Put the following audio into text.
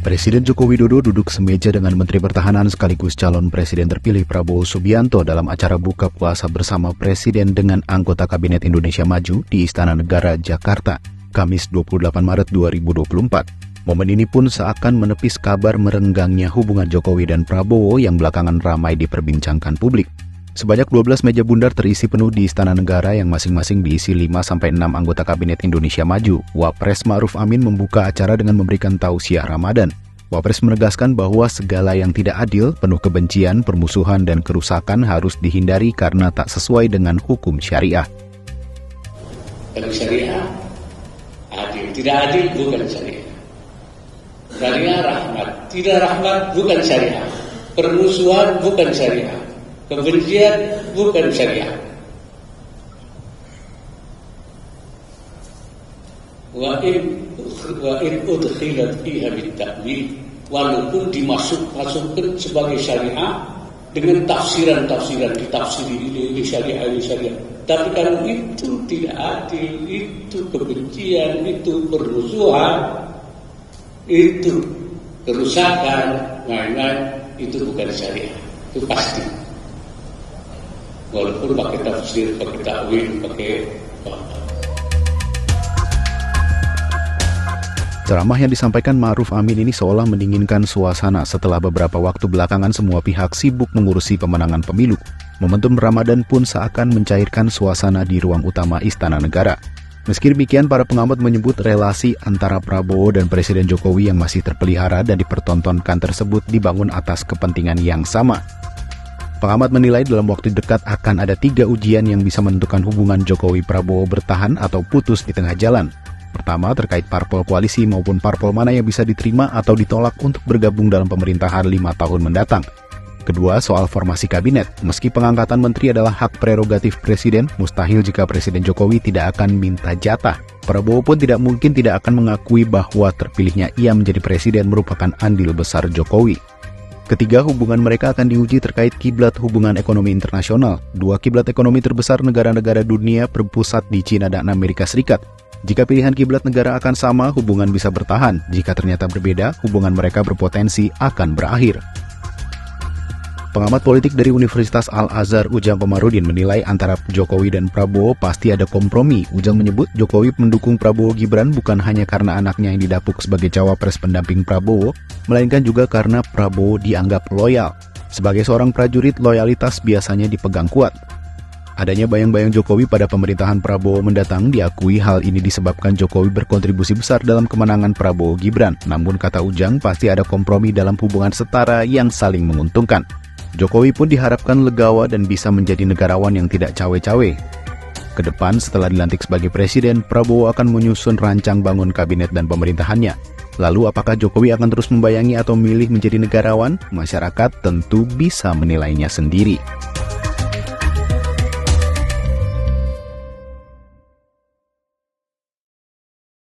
Presiden Joko Widodo duduk semeja dengan Menteri Pertahanan sekaligus calon Presiden terpilih Prabowo Subianto dalam acara buka puasa bersama Presiden dengan anggota Kabinet Indonesia Maju di Istana Negara, Jakarta, Kamis 28 Maret 2024. Momen ini pun seakan menepis kabar merenggangnya hubungan Jokowi dan Prabowo yang belakangan ramai diperbincangkan publik. Sebanyak 12 meja bundar terisi penuh di Istana Negara yang masing-masing diisi 5-6 anggota Kabinet Indonesia Maju. Wapres Ma'ruf Amin membuka acara dengan memberikan tausiah Ramadan. Wapres menegaskan bahwa segala yang tidak adil, penuh kebencian, permusuhan, dan kerusakan harus dihindari karena tak sesuai dengan hukum syariah. Kalau syariah, adil. Tidak adil, bukan syariah. Syariah rahmat. Tidak rahmat, bukan syariah. Permusuhan, bukan syariah. Kebencian bukan syariah. Wa in udkhilat fiha bit-ta'wil, walaupun dimasukkan sebagai syariah dengan tafsiran-tafsiran ditafsiri ini syariah. Tapi kalau itu tidak adil, itu kebencian, itu permusuhan, itu kerusakan, main-main, itu bukan syariah. Itu pasti. Walaupun pakai tafsir, pakai takwil, pakai Ceramah yang disampaikan Ma'ruf Amin ini seolah mendinginkan suasana setelah beberapa waktu belakangan semua pihak sibuk mengurusi pemenangan pemilu. Momentum Ramadan pun seakan mencairkan suasana di ruang utama Istana Negara. Meski demikian, para pengamat menyebut relasi antara Prabowo dan Presiden Jokowi yang masih terpelihara dan dipertontonkan tersebut dibangun atas kepentingan yang sama. Pengamat menilai dalam waktu dekat akan ada 3 ujian yang bisa menentukan hubungan Jokowi-Prabowo bertahan atau putus di tengah jalan. Pertama, terkait parpol koalisi maupun parpol mana yang bisa diterima atau ditolak untuk bergabung dalam pemerintahan 5 tahun mendatang. Kedua, soal formasi kabinet. Meski pengangkatan menteri adalah hak prerogatif Presiden, mustahil jika Presiden Jokowi tidak akan minta jatah. Prabowo pun tidak mungkin tidak akan mengakui bahwa terpilihnya ia menjadi presiden merupakan andil besar Jokowi. Ketiga, hubungan mereka akan diuji terkait kiblat hubungan ekonomi internasional. 2 kiblat ekonomi terbesar negara-negara dunia berpusat di China dan Amerika Serikat. Jika pilihan kiblat negara akan sama, hubungan bisa bertahan. Jika ternyata berbeda, hubungan mereka berpotensi akan berakhir. Pengamat politik dari Universitas Al-Azhar Ujang Komarudin menilai antara Jokowi dan Prabowo pasti ada kompromi. Ujang menyebut Jokowi mendukung Prabowo Gibran bukan hanya karena anaknya yang didapuk sebagai cawapres pendamping Prabowo, melainkan juga karena Prabowo dianggap loyal. Sebagai seorang prajurit, loyalitas biasanya dipegang kuat. Adanya bayang-bayang Jokowi pada pemerintahan Prabowo mendatang diakui hal ini disebabkan Jokowi berkontribusi besar dalam kemenangan Prabowo Gibran. Namun kata Ujang pasti ada kompromi dalam hubungan setara yang saling menguntungkan. Jokowi pun diharapkan legawa dan bisa menjadi negarawan yang tidak cawe-cawe. Kedepan setelah dilantik sebagai presiden, Prabowo akan menyusun rancang bangun kabinet dan pemerintahannya. Lalu apakah Jokowi akan terus membayangi atau memilih menjadi negarawan? Masyarakat tentu bisa menilainya sendiri.